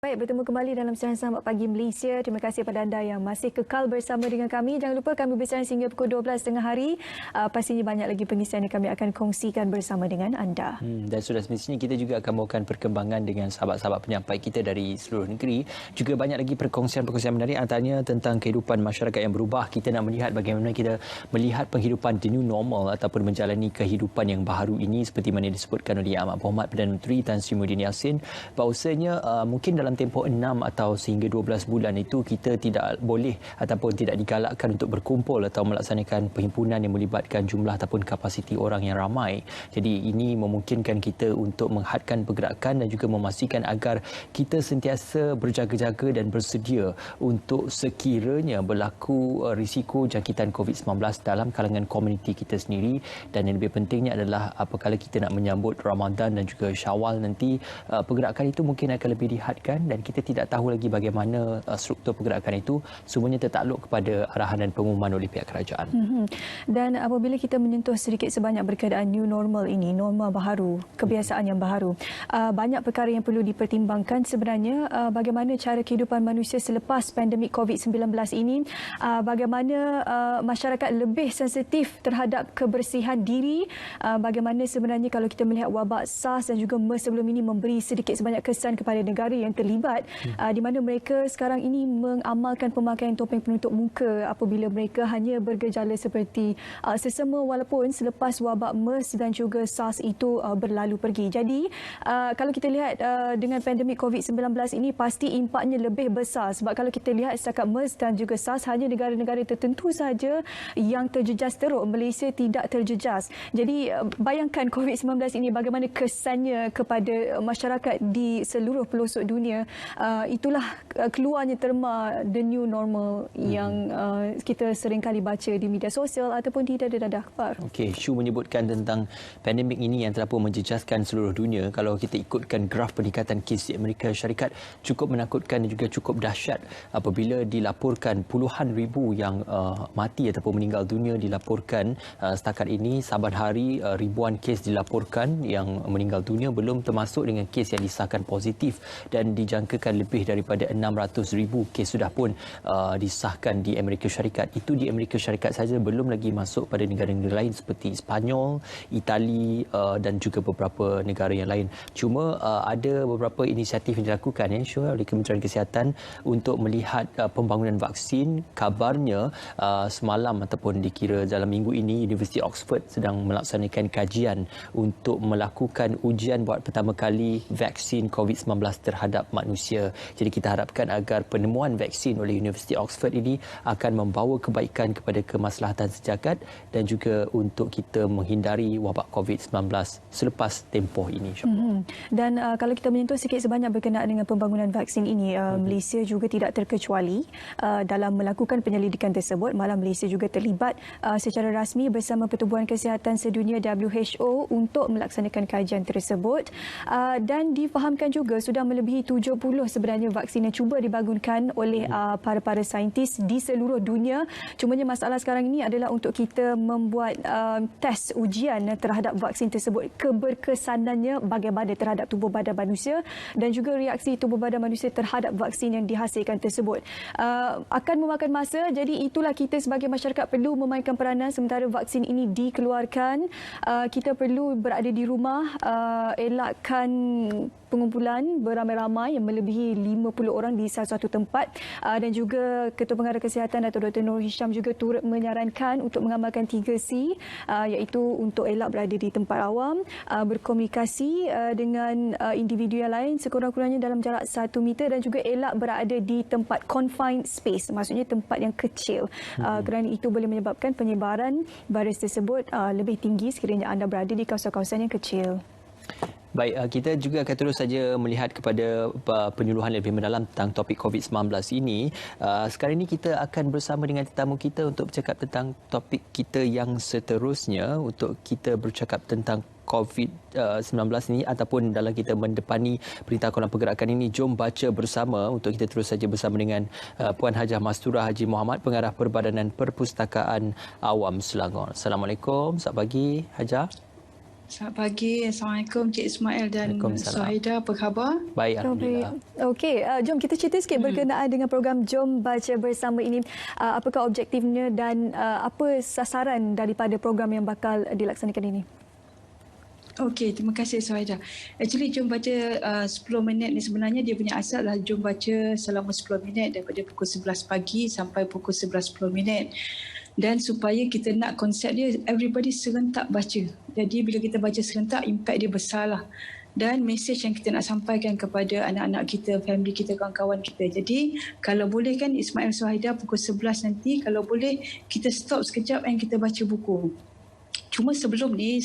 Baik, bertemu kembali dalam siaran Selamat Pagi Malaysia. Terima kasih kepada anda yang masih kekal bersama dengan kami. Jangan lupa kami bersiaran sehingga pukul 12 tengah hari. Pastinya banyak lagi pengisian yang kami akan kongsikan bersama dengan anda. Dan sudah semestinya kita juga akan bawakan perkembangan dengan sahabat-sahabat penyampai kita dari seluruh negeri. Juga banyak lagi perkongsian-perkongsian menarik, antaranya tentang kehidupan masyarakat yang berubah. Kita nak melihat bagaimana kita melihat penghidupan the new normal ataupun menjalani kehidupan yang baharu ini seperti mana disebutkan oleh Amat Berhormat Perdana Menteri Tan Sri Muhyiddin Yassin. Bahawasanya mungkin dalam tempoh 6 atau sehingga 12 bulan itu kita tidak boleh ataupun tidak digalakkan untuk berkumpul atau melaksanakan perhimpunan yang melibatkan jumlah ataupun kapasiti orang yang ramai. Jadi ini memungkinkan kita untuk menghadkan pergerakan dan juga memastikan agar kita sentiasa berjaga-jaga dan bersedia untuk sekiranya berlaku risiko jangkitan COVID-19 dalam kalangan komuniti kita sendiri. Dan yang lebih pentingnya adalah apabila kita nak menyambut Ramadan dan juga Syawal nanti, pergerakan itu mungkin akan lebih dihadkan dan kita tidak tahu lagi bagaimana struktur pergerakan itu. Semuanya tertakluk kepada arahan dan pengumuman oleh pihak kerajaan. Dan apabila kita menyentuh sedikit sebanyak berkenaan new normal ini, norma baharu, kebiasaan yang baharu, banyak perkara yang perlu dipertimbangkan sebenarnya. Bagaimana cara kehidupan manusia selepas pandemik COVID-19 ini, bagaimana masyarakat lebih sensitif terhadap kebersihan diri, bagaimana sebenarnya kalau kita melihat wabak SARS dan juga MERS sebelum ini memberi sedikit sebanyak kesan kepada negara yang terlibat, di mana mereka sekarang ini mengamalkan pemakaian topeng penutup muka apabila mereka hanya bergejala seperti sesama, walaupun selepas wabak MERS dan juga SARS itu berlalu pergi. Jadi kalau kita lihat dengan pandemik COVID-19 ini, pasti impaknya lebih besar, sebab kalau kita lihat setakat MERS dan juga SARS hanya negara-negara tertentu saja yang terjejas teruk. Malaysia tidak terjejas. Jadi bayangkan COVID-19 ini bagaimana kesannya kepada masyarakat di seluruh pelosok dunia. Itulah keluarnya terma the new normal yang kita seringkali baca di media sosial ataupun di dadah-dadah akhbar. Okey, Shu menyebutkan tentang pandemik ini yang telah pun menjejaskan seluruh dunia. Kalau kita ikutkan graf peningkatan kes di Amerika Syarikat, cukup menakutkan dan juga cukup dahsyat apabila dilaporkan puluhan ribu yang mati ataupun meninggal dunia dilaporkan setakat ini. Saban hari ribuan kes dilaporkan yang meninggal dunia, belum termasuk dengan kes yang disahkan positif, dan dijangkakan lebih daripada 600,000 kes sudah pun disahkan di Amerika Syarikat. Itu di Amerika Syarikat saja, belum lagi masuk pada negara-negara lain seperti Sepanyol, Itali dan juga beberapa negara yang lain. Cuma ada beberapa inisiatif yang dilakukan oleh Kementerian Kesihatan untuk melihat pembangunan vaksin. Kabarnya semalam ataupun dikira dalam minggu ini, Universiti Oxford sedang melaksanakan kajian untuk melakukan ujian buat pertama kali vaksin COVID-19 terhadap manusia. Jadi kita harapkan agar penemuan vaksin oleh Universiti Oxford ini akan membawa kebaikan kepada kemaslahatan sejagat dan juga untuk kita menghindari wabak COVID-19 selepas tempoh ini. Dan kalau kita menyentuh sikit sebanyak berkenaan dengan pembangunan vaksin ini, Malaysia juga tidak terkecuali dalam melakukan penyelidikan tersebut. Malah Malaysia juga terlibat secara rasmi bersama Pertubuhan Kesihatan Sedunia WHO untuk melaksanakan kajian tersebut. Dan difahamkan juga sudah melebihi 70 sebenarnya vaksin yang cuba dibangunkan oleh para saintis di seluruh dunia. Cumanya masalah sekarang ini adalah untuk kita membuat test ujian terhadap vaksin tersebut, keberkesanannya bagaimana terhadap tubuh badan manusia dan juga reaksi tubuh badan manusia terhadap vaksin yang dihasilkan tersebut. Akan memakan masa, jadi itulah kita sebagai masyarakat perlu memainkan peranan sementara vaksin ini dikeluarkan. Kita perlu berada di rumah, elakkan pengumpulan beramai-ramai yang melebihi 50 orang di satu tempat, dan juga Ketua Pengarah Kesihatan Dato' Dr. Nur Hisham juga turut menyarankan untuk mengamalkan 3C, iaitu untuk elak berada di tempat awam, berkomunikasi dengan individu yang lain sekurang-kurangnya dalam jarak 1 meter, dan juga elak berada di tempat confined space, maksudnya tempat yang kecil, kerana itu boleh menyebabkan penyebaran virus tersebut lebih tinggi sekiranya anda berada di kawasan-kawasan yang kecil. Baik, kita juga akan terus saja melihat kepada penyuluhan lebih mendalam tentang topik COVID-19 ini. Sekarang ini kita akan bersama dengan tetamu kita untuk bercakap tentang topik kita yang seterusnya, untuk kita bercakap tentang COVID-19 ini ataupun dalam kita mendepani Perintah Kawalan Pergerakan ini. Jom baca bersama untuk kita terus saja bersama dengan Puan Hajah Masturah Haji Muhammad, Pengarah Perbadanan Perpustakaan Awam Selangor. Assalamualaikum, selamat pagi Hajah. Selamat pagi. Assalamualaikum Cik Ismail dan Waalaikumsalam. Suhaida. Apa khabar? Baik, alhamdulillah. Okey, jom kita cerita sikit berkenaan dengan program Jom Baca Bersama ini. Apakah objektifnya dan apa sasaran daripada program yang bakal dilaksanakan ini? Okey, terima kasih Suhaida. Actually, Jom Baca 10 minit ni sebenarnya dia punya asal adalah Jom Baca selama 10 minit daripada pukul 11 pagi sampai pukul 11.10 minit. Dan supaya kita nak konsep dia, everybody serentak baca. Jadi bila kita baca serentak, impact dia besar lah. Dan mesej yang kita nak sampaikan kepada anak-anak kita, family kita, kawan-kawan kita. Jadi kalau boleh kan Ismail Suhaida pukul 11 nanti, kalau boleh kita stop sekejap dan kita baca buku. Cuma sebelum ni,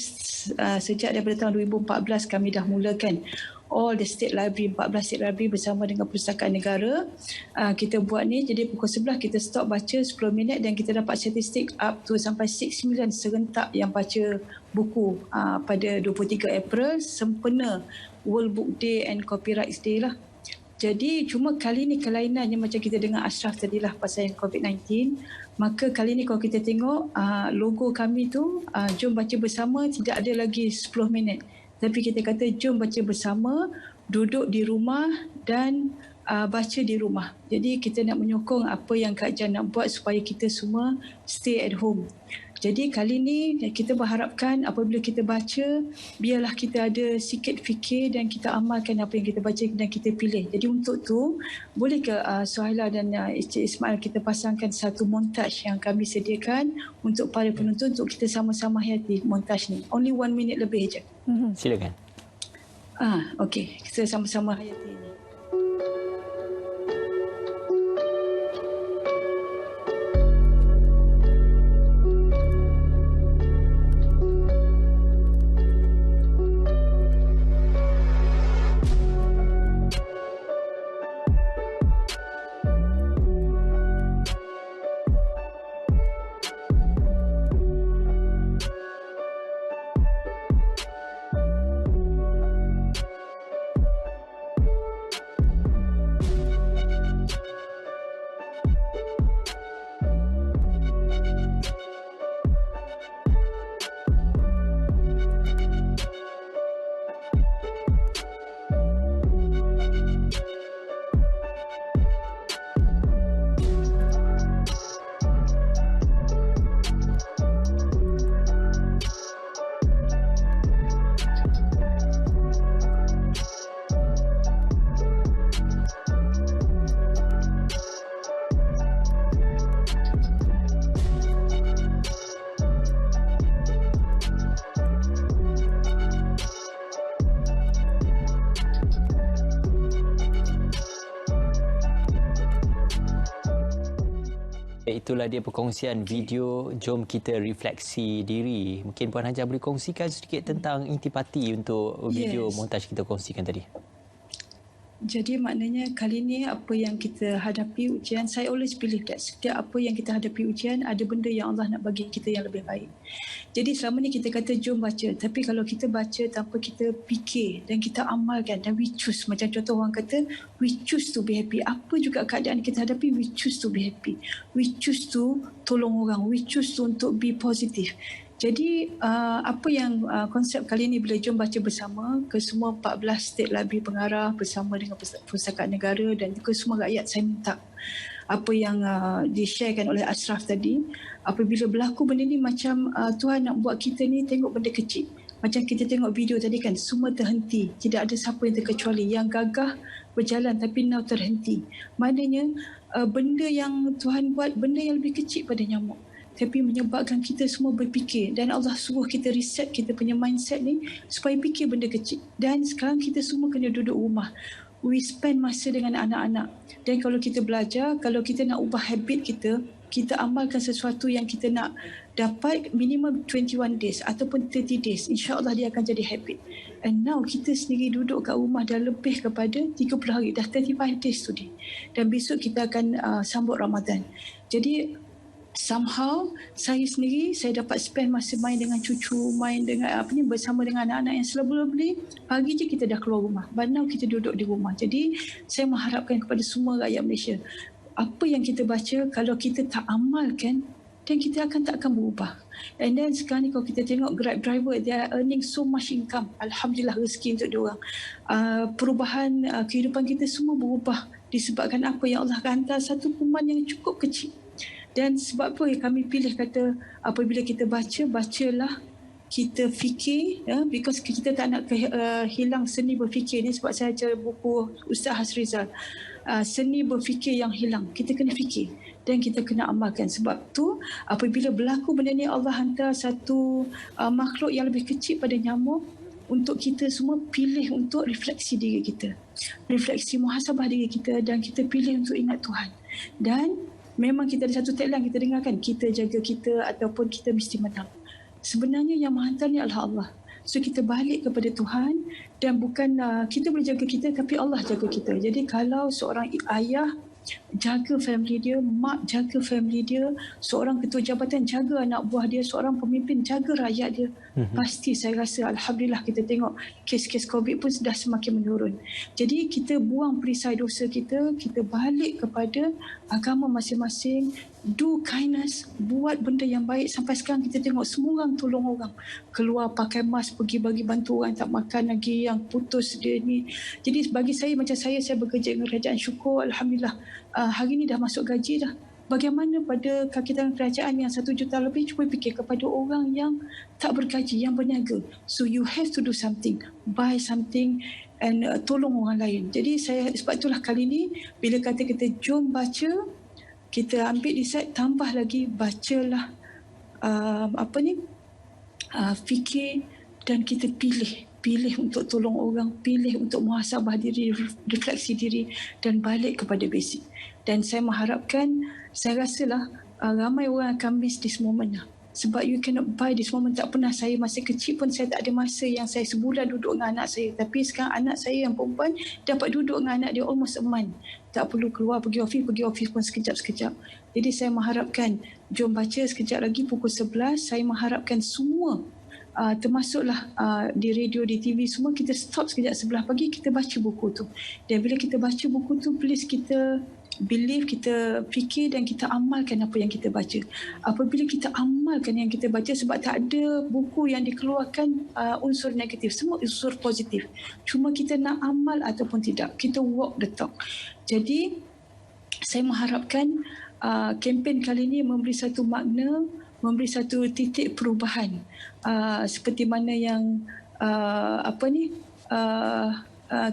sejak daripada tahun 2014 kami dah mulakan all the state library, 14 state library bersama dengan Perpustakaan Negara. Kita buat ni, jadi pukul 11 kita stop baca 10 minit dan kita dapat statistik up to sampai 6 million serentak yang baca buku pada 23 April sempena World Book Day and Copyright Day lah. Jadi cuma kali ni kelainannya macam kita dengar Ashraf tadilah pasal yang COVID-19. Maka kali ni kalau kita tengok logo kami tu, Jom Baca Bersama tidak ada lagi 10 minit. Tapi kita kata jom baca bersama, duduk di rumah dan baca di rumah. Jadi kita nak menyokong apa yang Kak Jan nak buat supaya kita semua stay at home. Jadi kali ni kita berharapkan apabila kita baca, biarlah kita ada sikit fikir dan kita amalkan apa yang kita baca dan kita pilih. Jadi untuk tu, boleh ke Suhaila dan Encik Ismail kita pasangkan satu montaj yang kami sediakan untuk para penonton untuk kita sama-sama hayati montaj ni. Only 1 minit lebih je. Silakan. Okey, kita sama-sama hayati ini. Itulah dia perkongsian video Jom Kita Refleksi Diri. Mungkin Puan Hajar boleh kongsikan sedikit tentang intipati untuk video montaj kita kongsikan tadi. Jadi maknanya kali ni apa yang kita hadapi ujian, saya always believe that setiap apa yang kita hadapi ujian, ada benda yang Allah nak bagi kita yang lebih baik. Jadi selama ni kita kata jom baca, tapi kalau kita baca tanpa kita fikir dan kita amalkan dan we choose, macam contoh orang kata we choose to be happy. Apa juga keadaan kita hadapi, we choose to be happy. We choose to tolong orang, we choose to untuk be positive. Jadi apa yang konsep kali ini bila Jom Baca Bersama ke semua 14 state library pengarah bersama dengan Perpustakaan Negara dan ke semua rakyat, saya minta apa yang di-sharekan oleh Ashraf tadi, apabila berlaku benda ni macam Tuhan nak buat kita ni tengok benda kecil. Macam kita tengok video tadi kan, semua terhenti, tidak ada siapa yang terkecuali. Yang gagah berjalan tapi now terhenti. Maknanya benda yang Tuhan buat, benda yang lebih kecil pada nyamuk, tapi menyebabkan kita semua berfikir, dan Allah suruh kita reset kita punya mindset ni supaya fikir benda kecil. Dan sekarang kita semua kena duduk rumah. We spend masa dengan anak-anak. Dan kalau kita belajar, kalau kita nak ubah habit kita, kita amalkan sesuatu yang kita nak dapat minimum 21 days ataupun 30 days. InsyaAllah dia akan jadi habit. And now kita sendiri duduk kat rumah dah lebih kepada 30 hari, dah 35 days today. Dan besok kita akan sambut Ramadan. Jadi somehow saya sendiri saya dapat spend masa main dengan cucu, main dengan bersama dengan anak-anak yang selalu pagi je kita dah keluar rumah. But now kita duduk di rumah. Jadi saya mengharapkan kepada semua rakyat Malaysia, apa yang kita baca kalau kita tak amalkan, dan kita tak akan berubah. And then sekarang ni kalau kita tengok Grab driver, they are earning so much income. Alhamdulillah, rezeki untuk diorang. Perubahan kehidupan kita semua berubah disebabkan apa yang Allah hantar satu kuman yang cukup kecil. Dan sebab apa kami pilih kata apabila kita bacalah, kita fikir, because kita tak nak hilang seni berfikir ni. Sebab saya baca buku Ustaz Hasrizal, seni berfikir yang hilang. Kita kena fikir dan kita kena amalkan. Sebab tu apabila berlaku benda ni, Allah hantar satu makhluk yang lebih kecil pada nyamuk untuk kita semua pilih untuk refleksi diri kita, refleksi muhasabah diri kita, dan kita pilih untuk ingat Tuhan. Dan memang kita ada satu tagline kita dengarkan, kita jaga kita ataupun kita mesti menang. Sebenarnya yang menghantar ni adalah Allah. So kita balik kepada Tuhan, dan bukan kita boleh jaga kita, tapi Allah jaga kita. Jadi kalau seorang ayah jaga family dia, mak jaga family dia, seorang ketua jabatan jaga anak buah dia, seorang pemimpin jaga rakyat dia, pasti saya rasa Alhamdulillah kita tengok kes-kes COVID pun sudah semakin menurun. Jadi kita buang perisai dosa kita, kita balik kepada agama masing-masing, do kindness, buat benda yang baik. Sampai sekarang kita tengok semua orang tolong orang, keluar pakai mask, pergi bagi bantu orang tak makan lagi, yang putus dia ni. Jadi bagi saya, macam saya bekerja dengan kerajaan, syukur Alhamdulillah, hari ni dah masuk gaji dah. Bagaimana pada kaki tangan kerajaan yang 1 juta lebih, cuba fikir kepada orang yang tak bergaji, yang berniaga. So you have to do something, buy something, and tolong orang lain. Jadi saya, sebab itulah kali ni bila kata kita jom baca, kita ambil decide, tambah lagi bacalah, fikir, dan kita pilih untuk tolong orang, pilih untuk muhasabah diri, refleksi diri, dan balik kepada basic. Dan saya mengharapkan, saya rasalah ramai orang akan miss this moment lah. Sebab you cannot buy this moment. Tak pernah, saya masih kecil pun saya tak ada masa yang saya sebulan duduk dengan anak saya. Tapi sekarang anak saya yang perempuan dapat duduk dengan anak dia almost a month. Tak perlu keluar pergi office pun sekejap-sekejap. Jadi saya mengharapkan, jom baca sekejap lagi pukul 11. Saya mengharapkan semua, termasuklah di radio, di TV semua, kita stop sekejap 11 pagi, kita baca buku tu. Dan bila kita baca buku tu, please kita believe, kita fikir dan kita amalkan apa yang kita baca. Apabila kita amalkan yang kita baca, sebab tak ada buku yang dikeluarkan unsur negatif, semua unsur positif. Cuma kita nak amal ataupun tidak, kita walk the talk. Jadi saya mengharapkan kempen kali ini memberi satu makna, memberi satu titik perubahan, seperti mana yang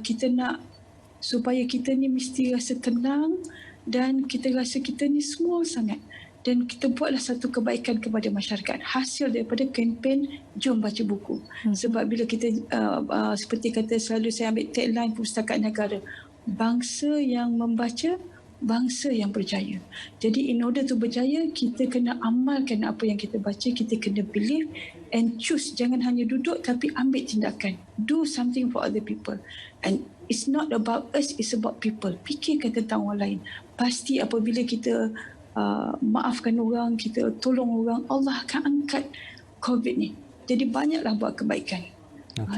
kita nak, supaya kita ni mesti rasa tenang dan kita rasa kita ni small sangat, dan kita buatlah satu kebaikan kepada masyarakat hasil daripada kempen jom baca buku. Sebab bila kita seperti kata selalu saya ambil tagline Pustakaan Negara, bangsa yang membaca, bangsa yang berjaya. Jadi in order to berjaya, kita kena amalkan apa yang kita baca, kita kena believe and choose. Jangan hanya duduk tapi ambil tindakan. Do something for other people. And it's not about us, it's about people. Fikirkan tentang orang lain. Pasti apabila kita maafkan orang, kita tolong orang, Allah akan angkat COVID ni. Jadi banyaklah buat kebaikan.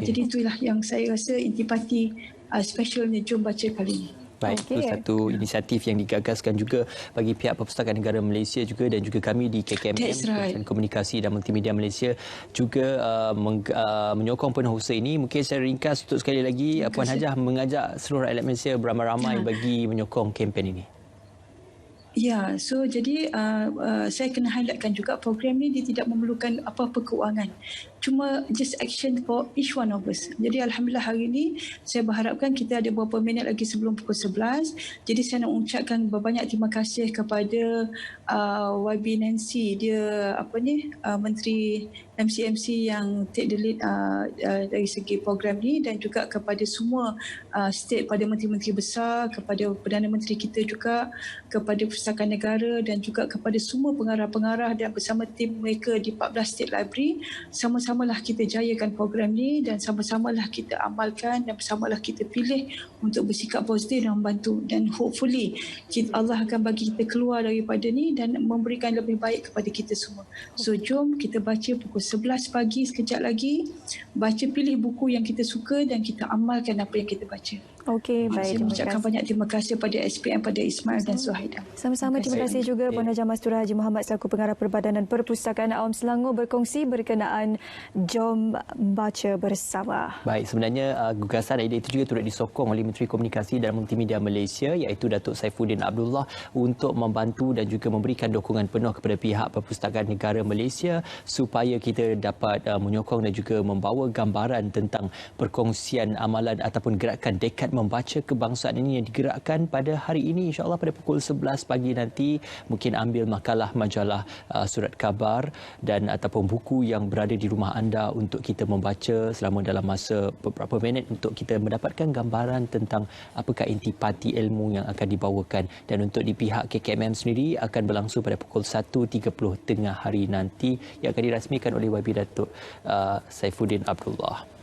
Jadi itulah yang saya rasa intipati specialnya Jom Baca kali ini. Baik, itu satu inisiatif yang digagaskan juga bagi pihak Perpustakaan Negara Malaysia juga, dan juga kami di KKMM, Kementerian Komunikasi dan Multimedia Malaysia juga menyokong penuh usaha ini. Mungkin saya ringkas untuk sekali lagi, Puan Hajah mengajak seluruh rakyat Malaysia beramai-ramai bagi menyokong kempen ini. Ya, so jadi saya kena highlightkan juga program ni dia tidak memerlukan apa-apa keuangan. Cuma just action for each one of us. Jadi Alhamdulillah hari ini saya berharapkan kita ada beberapa minit lagi sebelum pukul 11. Jadi saya nak mengucapkan berbanyak terima kasih kepada YB Nancy, dia Menteri MC yang take the lead dari segi program ni, dan juga kepada semua state, pada menteri-menteri besar, kepada Perdana Menteri kita juga, kepada Perpustakaan Negara, dan juga kepada semua pengarah-pengarah dan bersama tim mereka di 14 State Library. Sama-samalah kita jayakan program ni, dan sama-samalah kita amalkan, dan bersamalah kita pilih untuk bersikap positif dan membantu. Dan hopefully Allah akan bagi kita keluar daripada ni dan memberikan lebih baik kepada kita semua. So jom kita baca pukul 11 pagi sekejap lagi. Baca, pilih buku yang kita suka dan kita amalkan apa yang kita baca. Okey, baik. Saya Terima mengucapkan kasih. banyak terima kasih pada SPM, pada Ismail dan Suhaida. Sama-sama, terima kasih juga Puan Hajah Mastura Haji Muhammad selaku Pengarah Perbadanan Perpustakaan Awam Selangor berkongsi berkenaan Jom Baca Bersama. Baik, sebenarnya gagasan idea itu juga turut disokong oleh Menteri Komunikasi dan Multimedia Malaysia iaitu Datuk Saifuddin Abdullah untuk membantu dan juga memberikan dukungan penuh kepada pihak Perpustakaan Negara Malaysia supaya kita dapat menyokong dan juga membawa gambaran tentang perkongsian amalan ataupun gerakan Dekad Membaca Kebangsaan ini yang digerakkan pada hari ini, insya-Allah pada pukul 11 pagi nanti. Mungkin ambil makalah, majalah, surat khabar dan ataupun buku yang berada di rumah anda untuk kita membaca selama dalam masa beberapa minit untuk kita mendapatkan gambaran tentang apakah intipati ilmu yang akan dibawakan. Dan untuk di pihak KKMM sendiri akan berlangsung pada pukul 1.30 tengah hari nanti yang akan dirasmikan oleh YB Datuk Saifuddin Abdullah.